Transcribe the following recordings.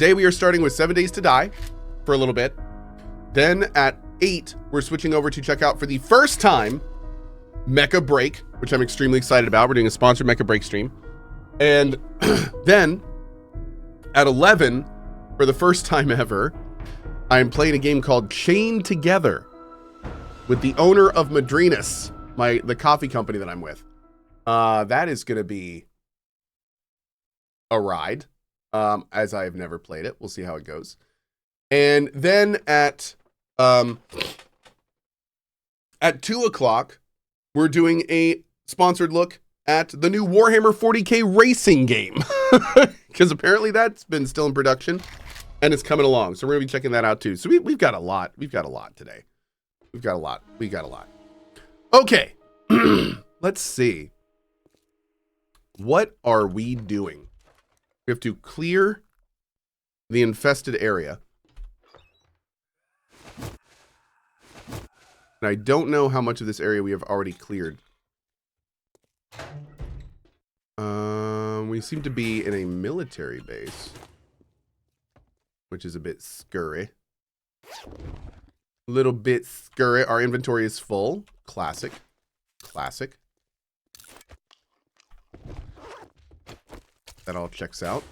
Today we are starting with 7 Days to Die for a little bit. Then at 8, we're switching over to check out for the first time Mecha Break, which I'm extremely excited about. We're doing a sponsored Mecha Break stream. And then at 11, for the first time ever, I am playing a game called Chained Together with the owner of Madrinas, the coffee company that I'm with. That is going to be a ride, as I have never played it. We'll see how it goes. And then at 2 o'clock, we're doing a sponsored look at the new Warhammer 40K racing game, because apparently that's been still in production and it's coming along. So we're gonna be checking that out too. So we've got a lot. We've got a lot today. We got a lot. Okay. Let's see. What are we doing? We have to clear the infested area. And I don't know how much of this area we have already cleared. We seem to be in a military base, which is a bit scurry. A little bit scurry. Our inventory is full. Classic. That all checks out.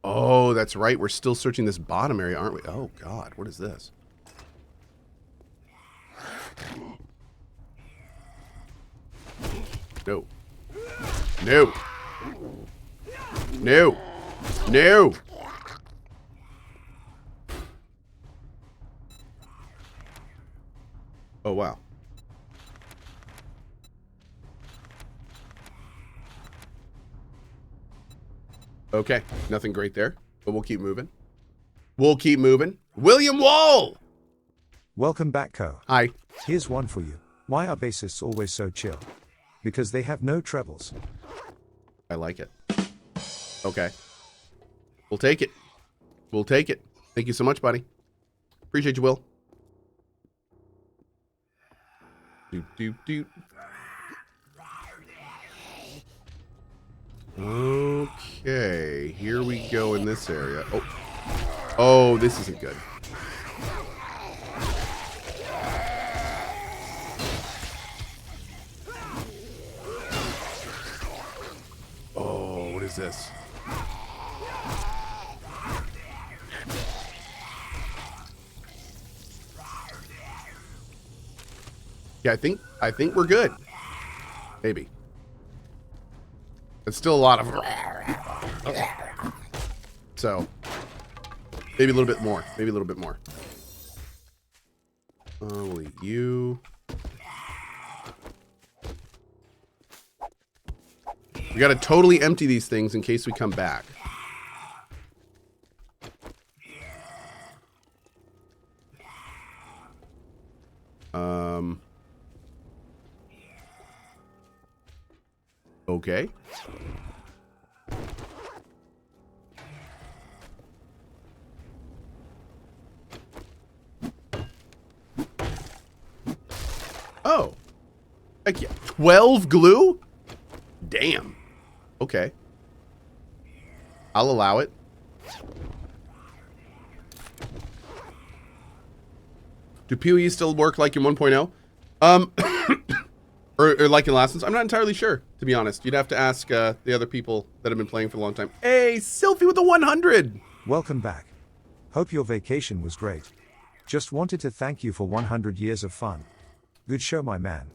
Oh, that's right. We're still searching this bottom area, aren't we? Oh, God. What is this? No. No. No. No. Oh, wow. Okay, nothing great there, but we'll keep moving. William Wall! Welcome back, Cohh. Hi. Here's one for you. Why are bassists always so chill? Because they have no trebles. I like it. Okay. We'll take it. Thank you so much, buddy. Appreciate you, Will. Doot. Okay, here we go in this area. Oh, this isn't good. Oh, what is this? Yeah, I think we're good. Maybe. It's still a lot of... So, maybe a little bit more. We'll eat you. We gotta totally empty these things in case we come back. Okay. Oh. Heck yeah. 12 glue? Damn. Okay. I'll allow it. Do PoE still work like in 1.0? Or like in last ones? I'm not entirely sure, to be honest. You'd have to ask the other people that have been playing for a long time. Hey, Sylphie with the 100! Welcome back. Hope your vacation was great. Just wanted to thank you for 100 years of fun. Good show, my man.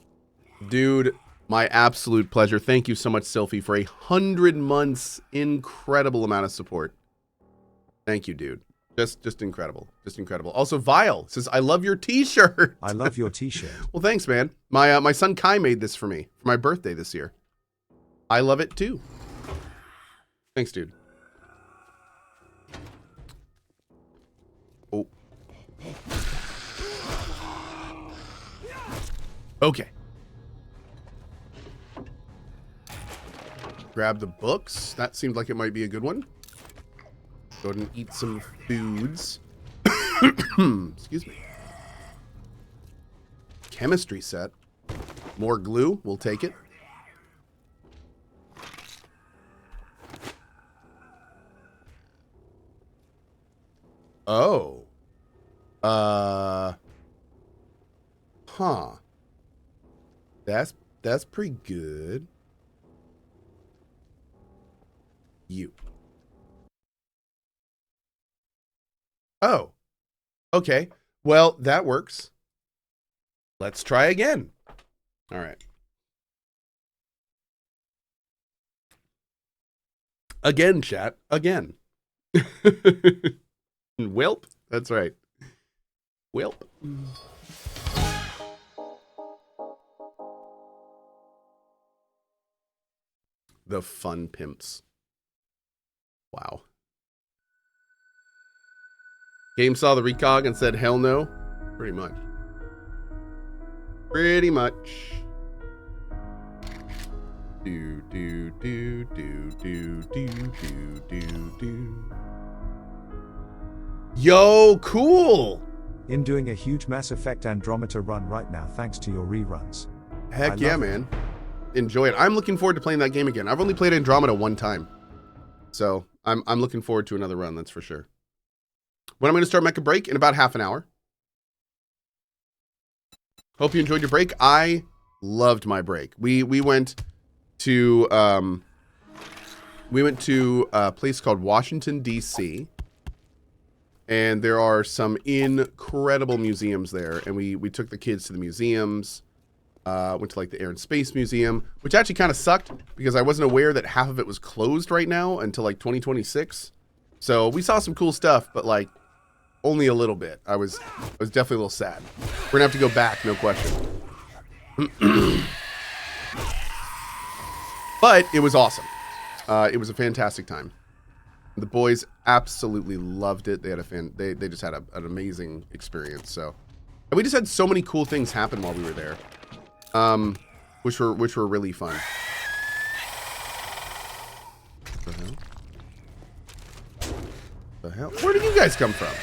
Dude, my absolute pleasure. Thank you so much, Sylphie, for 100 months. Incredible amount of support. Thank you, dude. Just incredible. Also, Vile says, I love your t-shirt. I love your t-shirt. Well, thanks, man. My son Kai made this for me for my birthday this year. I love it, too. Thanks, dude. Oh. Okay. Grab the books. That seemed like it might be a good one. Go ahead and eat some foods. Excuse me. Chemistry set. More glue. We'll take it. Oh. Huh. That's pretty good. You. Oh. Okay. Well, that works. Let's try again. All right. Again, chat. Again. Welp. That's right. Welp. The fun pimps. Wow. Game saw the recog and said, hell no. Pretty much. Pretty much. Do, do, do, do, do, do, do, do, do. Yo, cool. In doing a huge Mass Effect Andromeda run right now thanks to your reruns. Heck yeah, man. Enjoy it. I'm looking forward to playing that game again. I've only played Andromeda one time. So I'm looking forward to another run, that's for sure. When I'm going to start Mecha Break in about half an hour. Hope you enjoyed your break. I loved my break. We went to a place called Washington, D.C. And there are some incredible museums there. And we took the kids to the museums. Went to like the Air and Space Museum, which actually kind of sucked because I wasn't aware that half of it was closed right now until like 2026. So we saw some cool stuff, but like only a little bit. I was definitely a little sad. We're gonna have to go back, no question. But it was awesome. It was a fantastic time. The boys absolutely loved it. They had they just had an amazing experience. So, and we just had so many cool things happen while we were there, which were really fun. The hell? Where did you guys come from?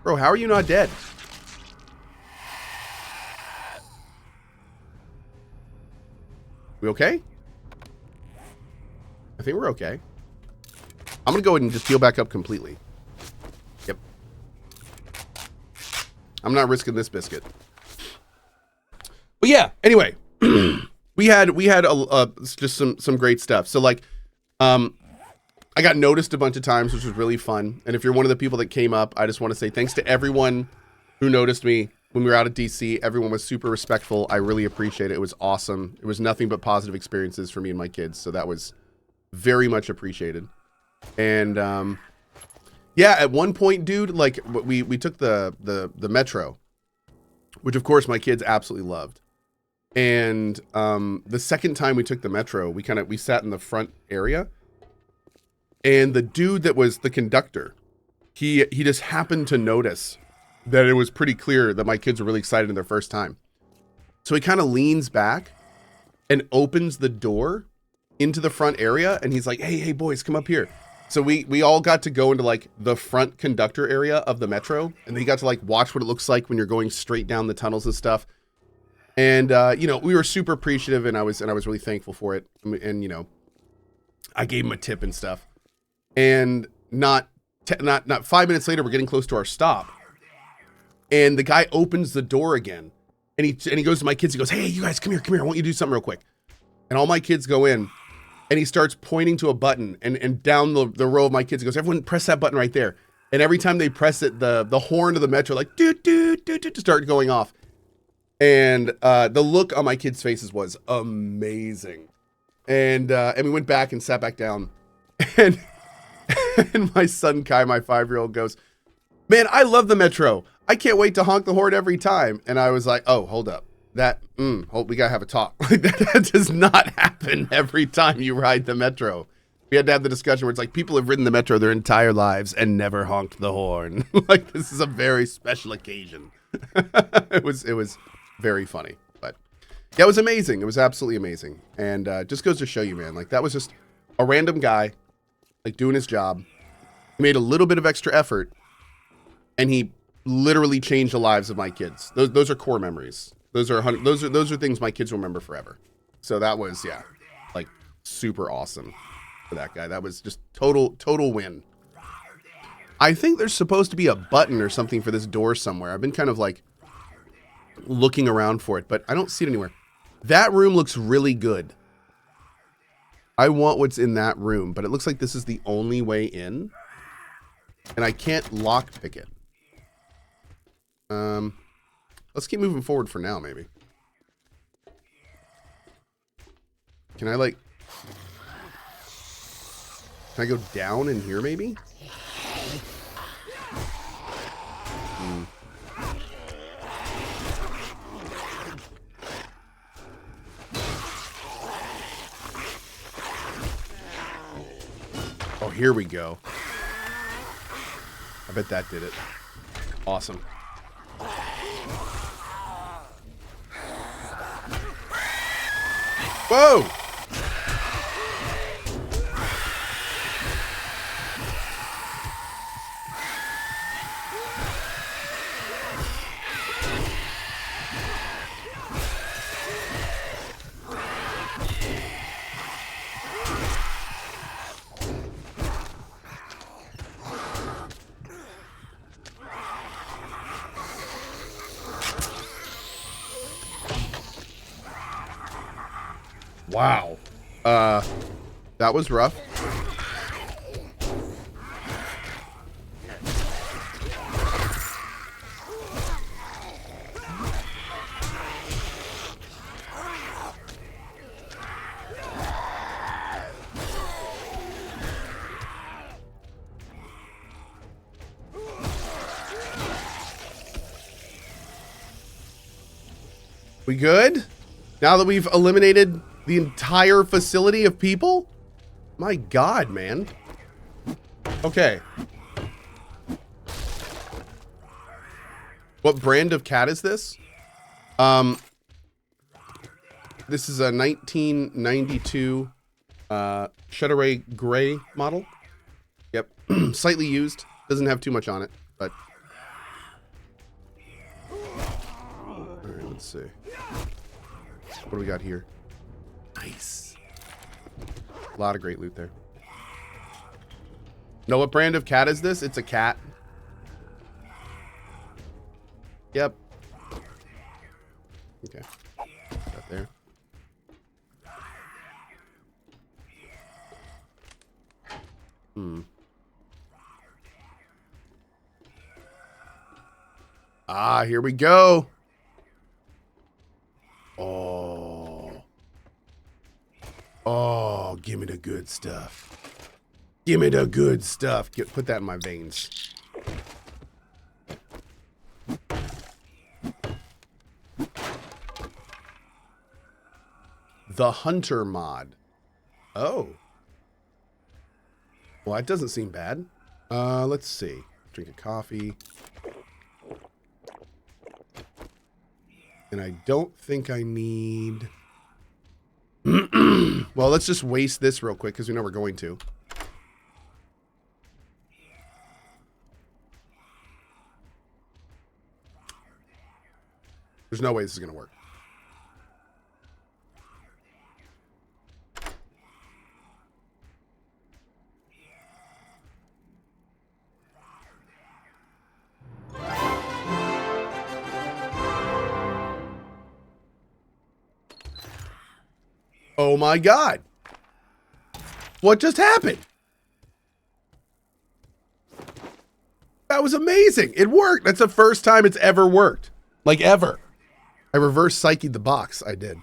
Bro, how are you not dead? We okay? I think we're okay. I'm gonna go ahead and just heal back up completely. Yep. I'm not risking this biscuit. But yeah, anyway, we had just some great stuff. So like, I got noticed a bunch of times, which was really fun. And if you're one of the people that came up, I just want to say thanks to everyone who noticed me when we were out at DC. Everyone was super respectful. I really appreciate it. It was awesome. It was nothing but positive experiences for me and my kids. So that was very much appreciated. And yeah, at one point, dude, like we took the metro, which of course my kids absolutely loved. And the second time we took the metro, we sat in the front area. And the dude that was the conductor, he just happened to notice that it was pretty clear that my kids were really excited in their first time. So he kind of leans back and opens the door into the front area. And he's like, hey, boys, come up here. So we all got to go into like the front conductor area of the metro. And they got to like watch what it looks like when you're going straight down the tunnels and stuff. And, you know, we were super appreciative and I was really thankful for it. And, you know, I gave him a tip and stuff. And not 5 minutes later, we're getting close to our stop. And the guy opens the door again. And he goes to my kids. He goes, hey, you guys, come here. I want you to do something real quick. And all my kids go in. And he starts pointing to a button. And down the row of my kids, he goes, everyone press that button right there. And every time they press it, the horn of the metro, like, to start going off. And the look on my kids' faces was amazing. And we went back and sat back down. And my son Kai, my 5-year-old, goes, man, I love the metro. I can't wait to honk the horn every time. And I was like, oh, hold up. We gotta have a talk. Like that does not happen every time you ride the metro. We had to have the discussion where it's like people have ridden the metro their entire lives and never honked the horn. Like this is a very special occasion. It was very funny, but yeah, it was amazing. It was absolutely amazing. And just goes to show you, man, like that was just a random guy like doing his job He made a little bit of extra effort, and he literally changed the lives of my kids. Those are core memories. Those are things my kids will remember forever. So that was, yeah, like super awesome for that guy. That was just total win. I think there's supposed to be a button or something for this door somewhere. I've been kind of like looking around for it, but I don't see it anywhere. That room looks really good. I want what's in that room, but it looks like this is the only way in, and I can't lockpick it. Let's keep moving forward for now, maybe. Can I go down in here, maybe? Oh, here we go. I bet that did it. Awesome. Whoa! Wow. That was rough. We good? Now that we've eliminated the entire facility of people? My God, man. Okay. What brand of cat is this? This is a 1992 Shutter Gray model. Yep. Slightly used. Doesn't have too much on it, but... Alright, let's see. What do we got here? Nice. A lot of great loot there. Know what brand of cat is this? It's a cat. Yep. Okay. Got there. Ah, here we go. Oh, give me the good stuff. Give me the good stuff. Put that in my veins. The Hunter mod. Oh. Well, that doesn't seem bad. Let's see. Drink a coffee. And I don't think I need... Well, let's just waste this real quick because we know we're going to. There's no way this is going to work. Oh my God. What just happened? That was amazing. It worked. That's the first time it's ever worked. Like ever. I reverse psychied the box. I did.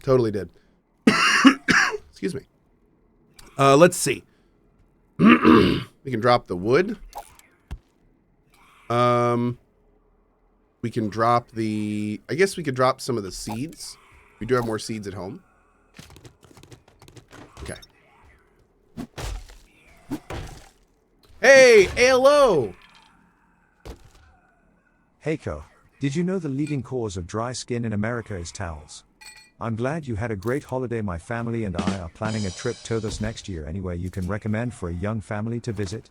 Totally did. Excuse me. Let's see. We can drop the wood. We can drop the... I guess we could drop some of the seeds. We do have more seeds at home. Okay. Hey, hello. Hey Cohh, did you know the leading cause of dry skin in America is towels? I'm glad you had a great holiday. My family and I are planning a trip to this next year. Anywhere you can recommend for a young family to visit?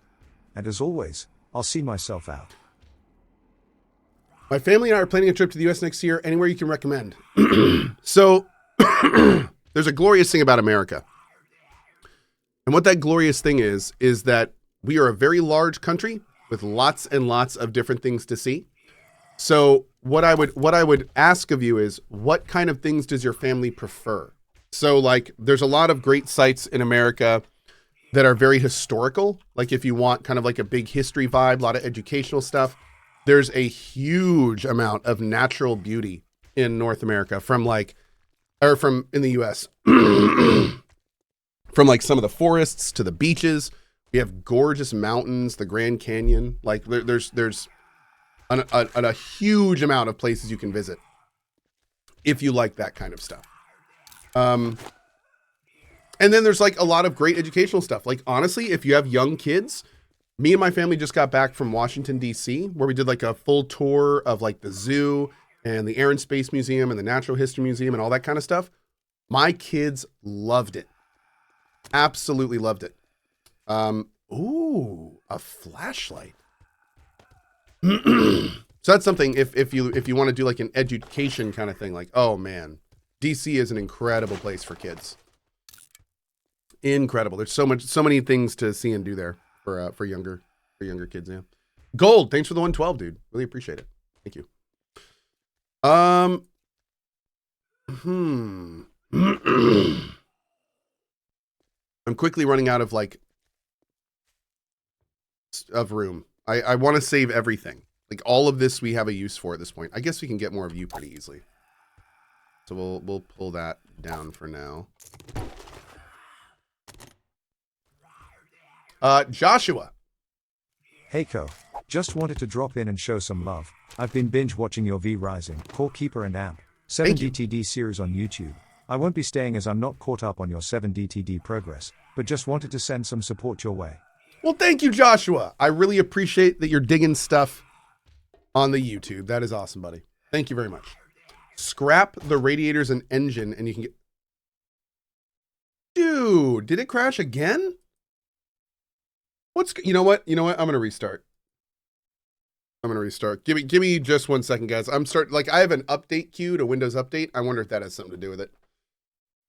And as always, I'll see myself out. My family and I are planning a trip to the US next year. Anywhere you can recommend. So there's a glorious thing about America. And what that glorious thing is that we are a very large country with lots and lots of different things to see. So what I would ask of you is, what kind of things does your family prefer? So like, there's a lot of great sites in America that are very historical. Like if you want kind of like a big history vibe, a lot of educational stuff, there's a huge amount of natural beauty in North America in the US, from like some of the forests to the beaches. We have gorgeous mountains, the Grand Canyon. Like there's a huge amount of places you can visit if you like that kind of stuff. And then there's like a lot of great educational stuff. Like honestly, if you have young kids, me and my family just got back from Washington, D.C., where we did like a full tour of like the zoo and the Air and Space Museum and the Natural History Museum and all that kind of stuff. My kids loved it. Absolutely loved it. Ooh, a flashlight. So that's something if you want to do like an education kind of thing, like, oh man, DC is an incredible place for kids. Incredible. There's so many things to see and do there for younger kids. Yeah. Gold, thanks for the 112, dude. Really appreciate it. Thank you. I'm quickly running out of room. I want to save everything. Like all of this we have a use for at this point. I guess we can get more of you pretty easily. So we'll pull that down for now. Joshua. Hey Cohh, just wanted to drop in and show some love. I've been binge watching your V Rising, Core Keeper and AMP 7DTD series on YouTube. I won't be staying as I'm not caught up on your 7DTD progress, but just wanted to send some support your way. Well, thank you, Joshua. I really appreciate that you're digging stuff on the YouTube. That is awesome, buddy. Thank you very much. Scrap the radiators and engine and you can get... Dude, did it crash again? You know what? I'm going to restart. Give me just 1 second, guys. I have an update queue to Windows Update. I wonder if that has something to do with it.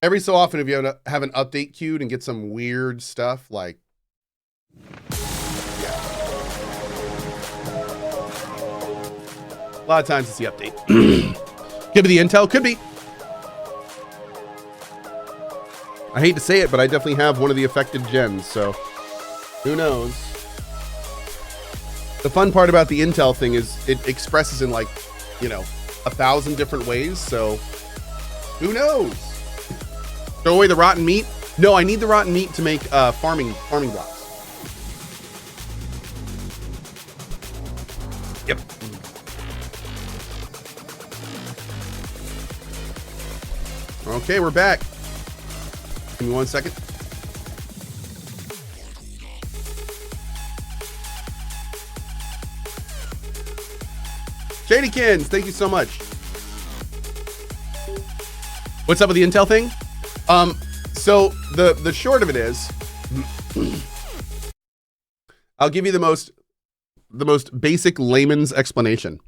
Every so often, if you have an update queued and get some weird stuff, like, yeah. A lot of times it's the update. Could be the Intel, could be. I hate to say it, but I definitely have one of the affected gens, so who knows? The fun part about the Intel thing is it expresses in 1,000 different ways, so who knows? Throw away the rotten meat? No, I need the rotten meat to make farming blocks. Yep. Okay, we're back. Give me 1 second. Shadykins, thank you so much. What's up with the Intel thing? So the short of it is, I'll give you the most basic layman's explanation.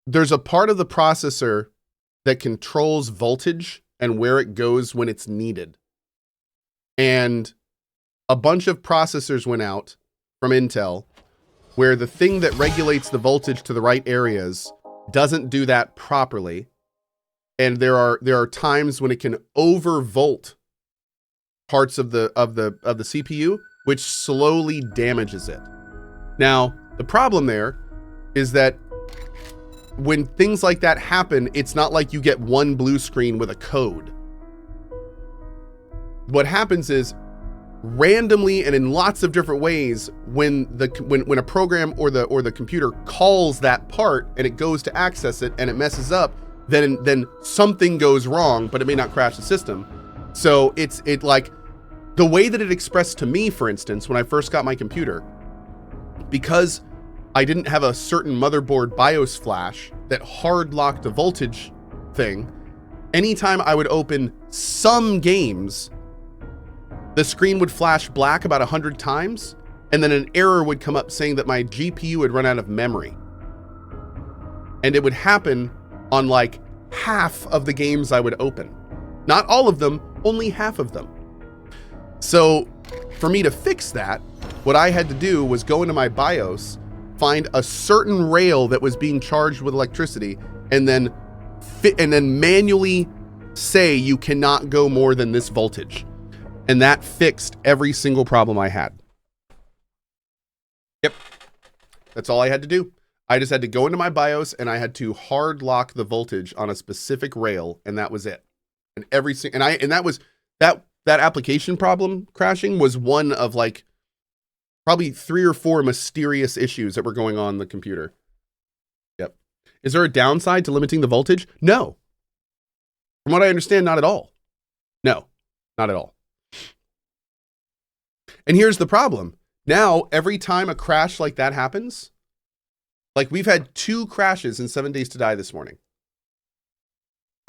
There's a part of the processor that controls voltage and where it goes when it's needed. And a bunch of processors went out from Intel where the thing that regulates the voltage to the right areas doesn't do that properly. And there are times when it can overvolt parts of the CPU, which slowly damages it. Now, the problem there is that when things like that happen, it's not like you get one blue screen with a code. What happens is randomly and in lots of different ways, when a program or the computer calls that part and it goes to access it and it messes up, then something goes wrong, but it may not crash the system. So it like the way that it expressed to me, for instance, when I first got my computer, because I didn't have a certain motherboard BIOS flash that hard locked the voltage thing, anytime I would open some games, the screen would flash black about 100 times, and then an error would come up saying that my GPU had run out of memory. And it would happen on like half of the games I would open. Not all of them, only half of them. So for me to fix that, what I had to do was go into my BIOS, find a certain rail that was being charged with electricity, and then manually say you cannot go more than this voltage. And that fixed every single problem I had. Yep. That's all I had to do. I just had to go into my BIOS and I had to hard lock the voltage on a specific rail, and that was it. And that application problem crashing was one of like probably 3 or 4 mysterious issues that were going on in the computer. Yep. Is there a downside to limiting the voltage? No. From what I understand, not at all. No, not at all. And here's the problem. Now, every time a crash like that happens, like we've had 2 crashes in 7 Days to Die this morning.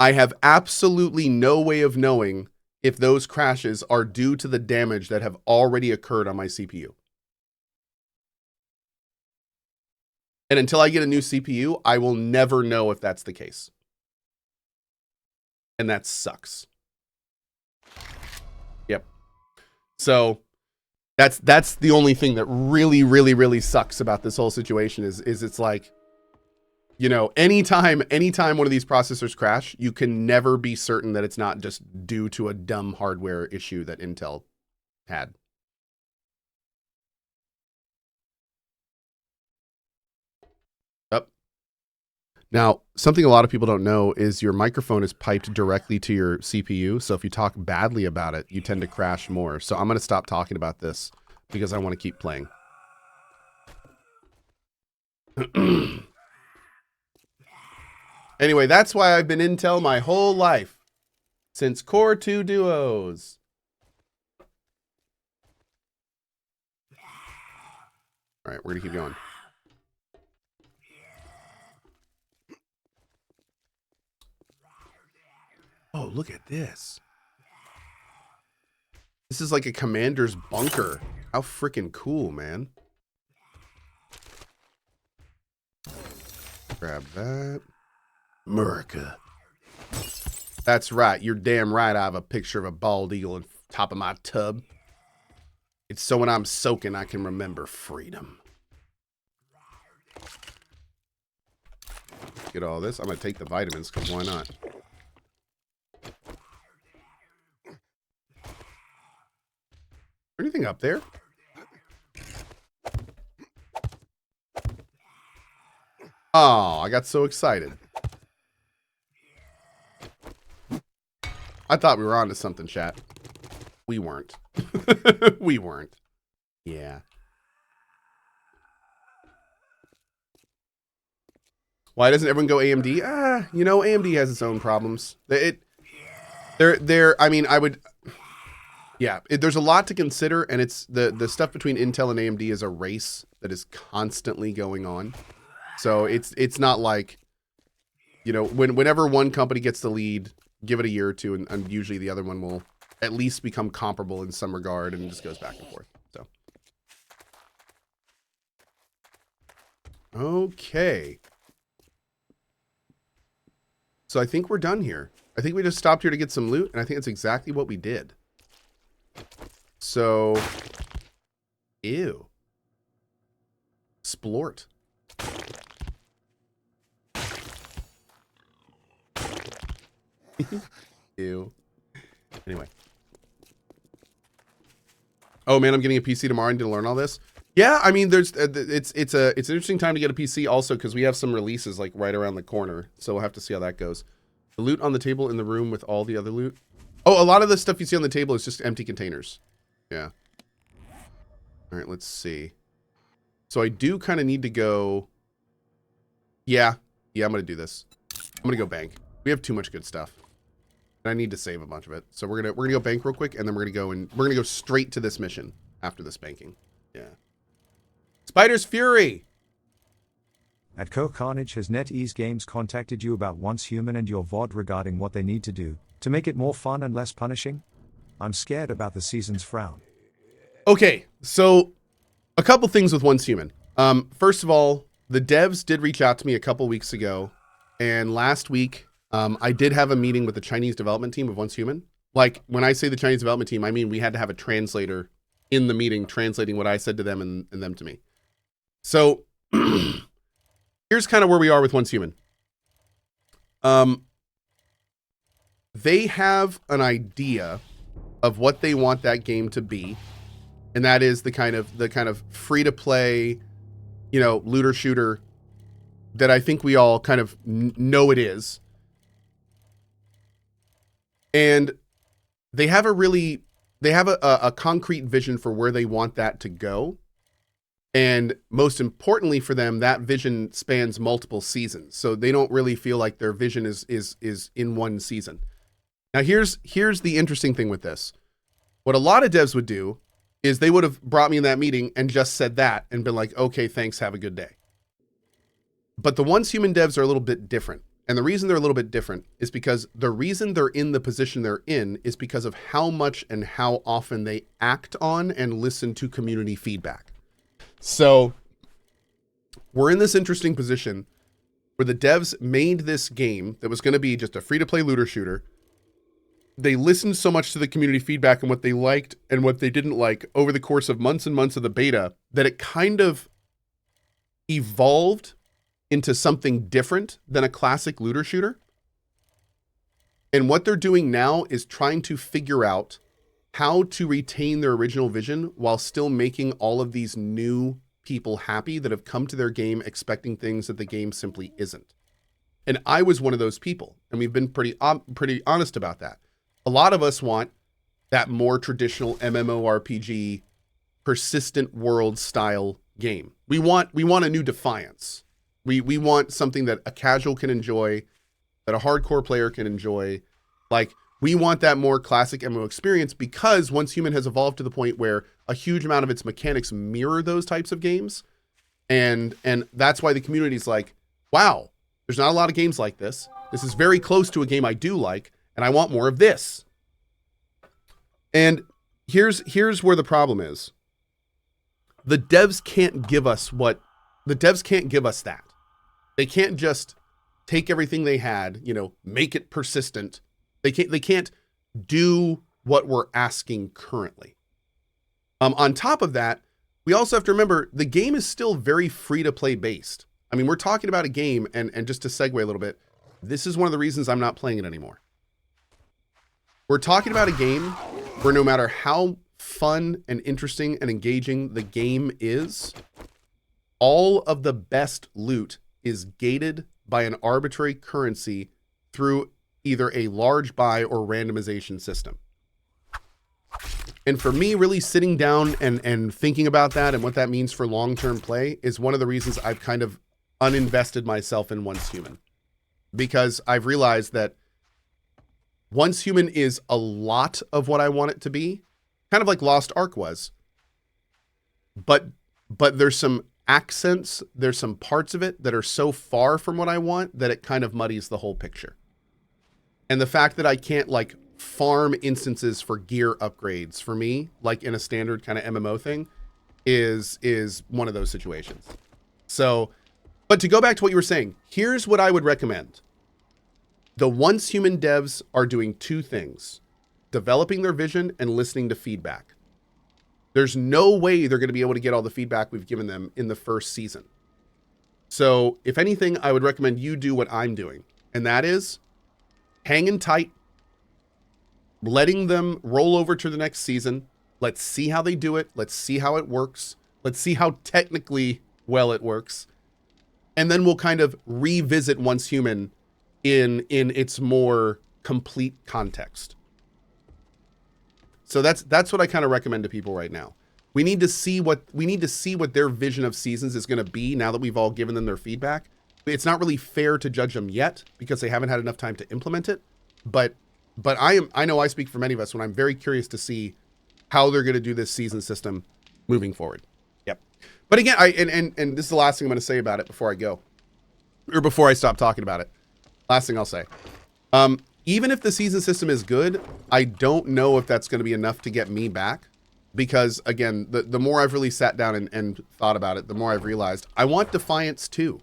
I have absolutely no way of knowing if those crashes are due to the damage that have already occurred on my CPU. And until I get a new CPU, I will never know if that's the case. And that sucks. Yep. So that's the only thing that really, really, really sucks about this whole situation is it's like, you know, anytime one of these processors crash, you can never be certain that it's not just due to a dumb hardware issue that Intel had. Up. Now, something a lot of people don't know is your microphone is piped directly to your CPU. So if you talk badly about it, you tend to crash more. So I'm going to stop talking about this because I want to keep playing. Anyway, that's why I've been Intel my whole life. Since Core 2 Duos. All right, we're going to keep going. Oh, look at this. This is like a commander's bunker. How freaking cool, man. Grab that. America. That's right. You're damn right. I have a picture of a bald eagle on top of my tub. It's so when I'm soaking, I can remember freedom. Get all this. I'm going to take the vitamins because why not? Anything up there? Oh, I got so excited. I thought we were on to something, chat. We weren't. We weren't. Yeah. Why doesn't everyone go AMD? You know, AMD has its own problems. I mean, I would... Yeah, there's a lot to consider, and it's the stuff between Intel and AMD is a race that is constantly going on. So it's not like, you know, whenever one company gets the lead, give it a year or two, and usually the other one will at least become comparable in some regard, and it just goes back and forth. So, okay. So I think we're done here. I think we just stopped here to get some loot, and I think that's exactly what we did. So, ew. Splort. Ew. Anyway. Oh man, I'm getting a PC tomorrow and to learn all this. Yeah, I mean, there's it's an interesting time to get a PC also because we have some releases like right around the corner. So we'll have to see how that goes. The loot on the table in the room with all the other loot. Oh, a lot of the stuff you see on the table is just empty containers. Yeah. All right, let's see. So I do kind of need to go. Yeah, I'm gonna do this. I'm gonna go bank. We have too much good stuff. And I need to save a bunch of it. So we're gonna go bank real quick, and then we're gonna go straight to this mission after this banking. Yeah. Spider's Fury. At CohhCarnage, has NetEase Games contacted you about Once Human and your VOD regarding what they need to do to make it more fun and less punishing? I'm scared about the season's frown. Okay, so a couple things with Once Human. First of all, the devs did reach out to me a couple weeks ago, and last week I did have a meeting with the Chinese development team of Once Human. Like, when I say the Chinese development team, I mean we had to have a translator in the meeting translating what I said to them and them to me. So here's kind of where we are with Once Human. They have an idea of what they want that game to be, and that is the kind of free to play, looter shooter that I think we all kind of know it is. And they have a concrete vision for where they want that to go. And most importantly for them, that vision spans multiple seasons. So they don't really feel like their vision is in one season. Now here's the interesting thing with this. What a lot of devs would do is they would have brought me in that meeting and just said that and been like, okay, thanks, have a good day. But the Once Human devs are a little bit different. And the reason they're a little bit different is because the reason they're in the position they're in is because of how much and how often they act on and listen to community feedback. So we're in this interesting position where the devs made this game that was going to be just a free-to-play looter shooter. They listened so much to the community feedback and what they liked and what they didn't like over the course of months and months of the beta that it kind of evolved into something different than a classic looter shooter. And what they're doing now is trying to figure out how to retain their original vision while still making all of these new people happy that have come to their game expecting things that the game simply isn't. And I was one of those people, and we've been pretty honest about that. A lot of us want that more traditional MMORPG, persistent world style game. We want a new Defiance. We want something that a casual can enjoy, that a hardcore player can enjoy. Like, we want that more classic MMO experience because Once Human has evolved to the point where a huge amount of its mechanics mirror those types of games. And that's why the community is like, wow, there's not a lot of games like this. This is very close to a game I do like, and I want more of this. And here's where the problem is. The devs can't give us that. They can't just take everything they had, make it persistent. They can't do what we're asking currently. On top of that, we also have to remember the game is still very free to play based. I mean, we're talking about a game, and just to segue a little bit, this is one of the reasons I'm not playing it anymore. We're talking about a game where no matter how fun and interesting and engaging the game is, all of the best loot is gated by an arbitrary currency through either a large buy or randomization system. And for me, really sitting down and thinking about that and what that means for long-term play is one of the reasons I've kind of uninvested myself in Once Human. Because I've realized that Once Human is a lot of what I want it to be, kind of like Lost Ark was. But there's some accents, there's some parts of it that are so far from what I want that it kind of muddies the whole picture. And the fact that I can't farm instances for gear upgrades for me, like in a standard kind of MMO thing, is one of those situations. So, but to go back to what you were saying, here's what I would recommend. The Once Human devs are doing two things: developing their vision and listening to feedback. There's no way they're going to be able to get all the feedback we've given them in the first season. So if anything, I would recommend you do what I'm doing. And that is hanging tight, letting them roll over to the next season. Let's see how they do it. Let's see how it works. Let's see how technically well it works. And then we'll kind of revisit Once Human in its more complete context. So that's what I kind of recommend to people right now. We need to see what their vision of seasons is going to be now that we've all given them their feedback. It's not really fair to judge them yet because they haven't had enough time to implement it. But I know I speak for many of us when I'm very curious to see how they're going to do this season system moving forward. Yep. But again, and this is the last thing I'm going to say about it before I go. or before I stop talking about it. Last thing I'll say. Even if the season system is good, I don't know if that's going to be enough to get me back. Because, again, the more I've really sat down and thought about it, the more I've realized I want Defiance 2.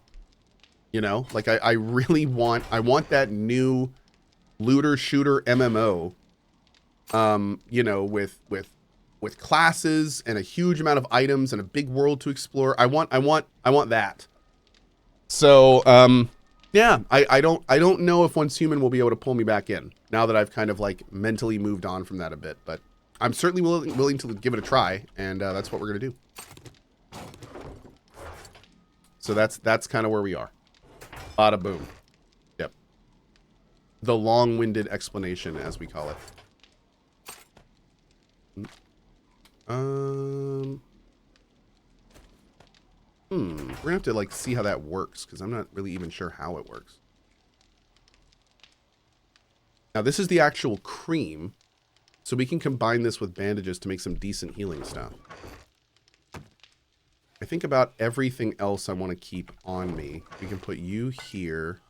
You know? Like, I really want... I want that new looter-shooter MMO, you know, with classes and a huge amount of items and a big world to explore. I want that. So, yeah, I don't know if Once Human will be able to pull me back in now that I've kind of like mentally moved on from that a bit, but I'm certainly willing to give it a try, and that's what we're gonna do. So that's kind of where we are. Bada boom. Yep. The long-winded explanation, as we call it. We're gonna have to like see how that works, because I'm not really even sure how it works. Now this is the actual cream, so we can combine this with bandages to make some decent healing stuff. I think about everything else I want to keep on me. We can put you here.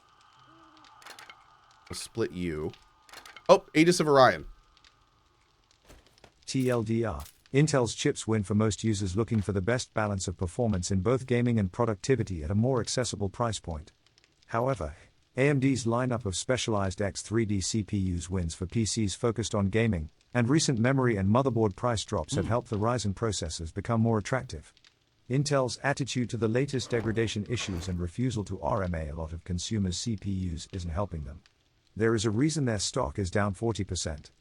We'll split you. Oh, Aegis of Orion. TLDR. Intel's chips win for most users looking for the best balance of performance in both gaming and productivity at a more accessible price point. However, AMD's lineup of specialized X3D CPUs wins for PCs focused on gaming, and recent memory and motherboard price drops have helped the Ryzen processors become more attractive. Intel's attitude to the latest degradation issues and refusal to RMA a lot of consumers' CPUs isn't helping them. There is a reason their stock is down 40%.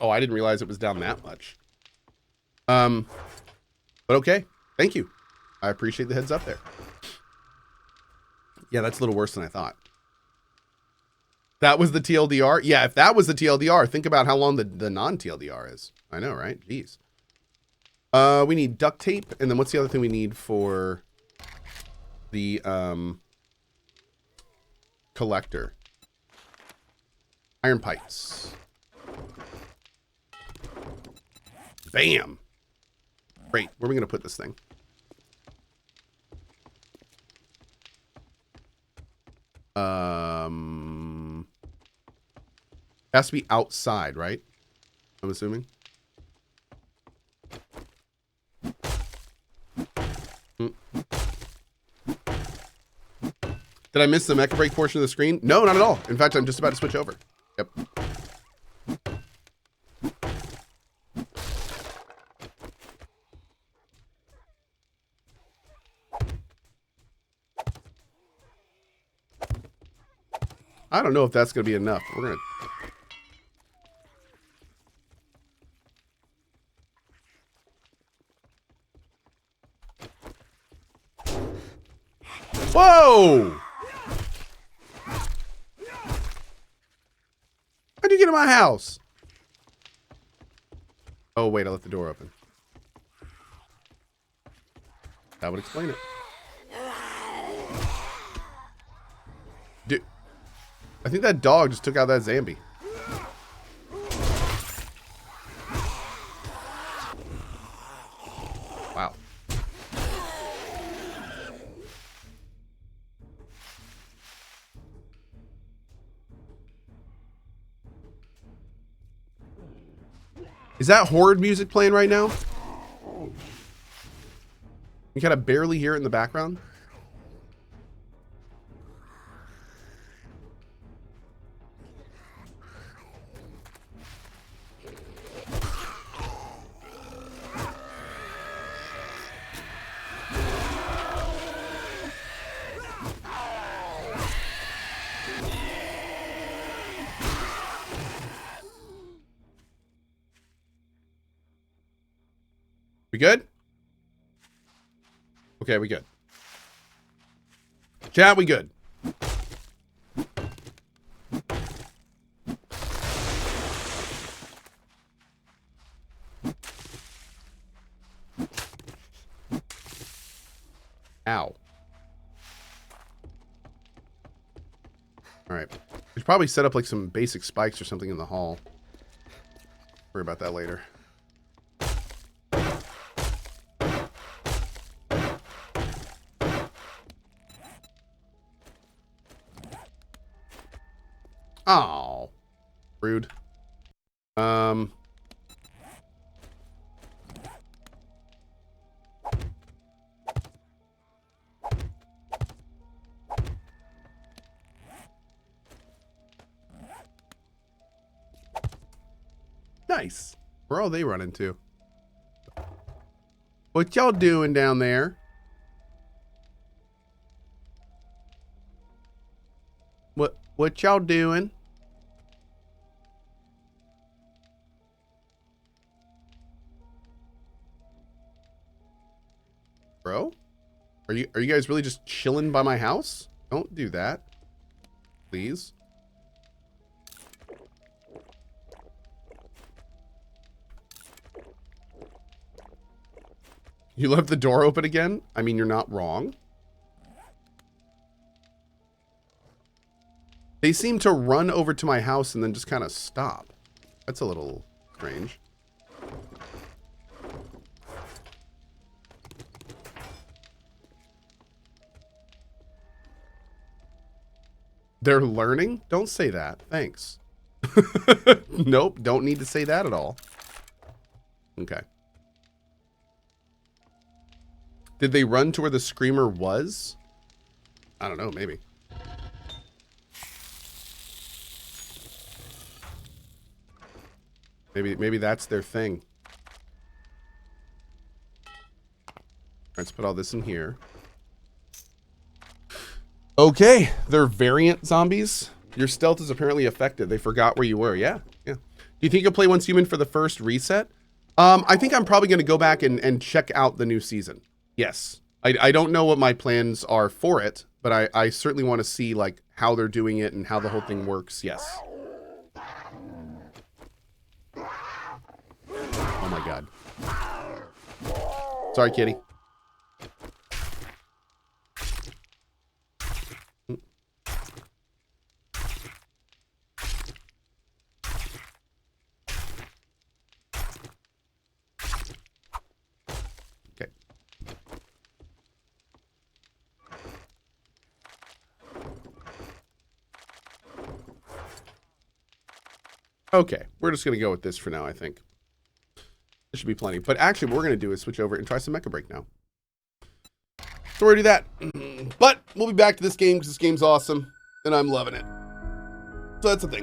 Oh, I didn't realize it was down that much. But okay. Thank you. I appreciate the heads up there. Yeah, that's a little worse than I thought. That was the TLDR? Yeah, if that was the TLDR, think about how long the non-TLDR is. I know, right? Jeez. We need duct tape, and then what's the other thing we need for the collector? Iron pipes. Bam! Great. Where are we going to put this thing? Has to be outside, right? I'm assuming. Did I miss the mecha break portion of the screen? No, not at all. In fact, I'm just about to switch over. Yep. I don't know if that's going to be enough. We're going to... Whoa! How'd you get in my house? Oh, wait, I left the door open. That would explain it. Dude, I think that dog just took out that zombie. Wow. Is that horror music playing right now? You kind of barely hear it in the background. We good? Okay, we good. Chat, we good. Ow. Alright. We should probably set up like some basic spikes or something in the hall. Worry about that later. Oh, rude. Nice. Where are they running to? What y'all doing down there? What y'all doing? Bro? Are you guys really just chilling by my house? Don't do that. Please. You left the door open again? I mean, you're not wrong. They seem to run over to my house and then just kind of stop. That's a little strange. They're learning? Don't say that. Thanks. Nope, don't need to say that at all. Okay. Did they run to where the screamer was? I don't know, maybe. Maybe that's their thing. Let's put all this in here. Okay, they're variant zombies. Your stealth is apparently affected. They forgot where you were. Yeah. Do you think you'll play Once Human for the first reset? I think I'm probably going to go back and check out the new season. Yes. I don't know what my plans are for it, but I certainly want to see like how they're doing it and how the whole thing works. Yes. Oh my God. Sorry, kitty. Okay. Okay, we're just going to go with this for now, I think. There should be plenty. But actually, what we're going to do is switch over and try some Mecha Break now. So we're going to do that. But we'll be back to this game because this game's awesome, and I'm loving it. So that's the thing.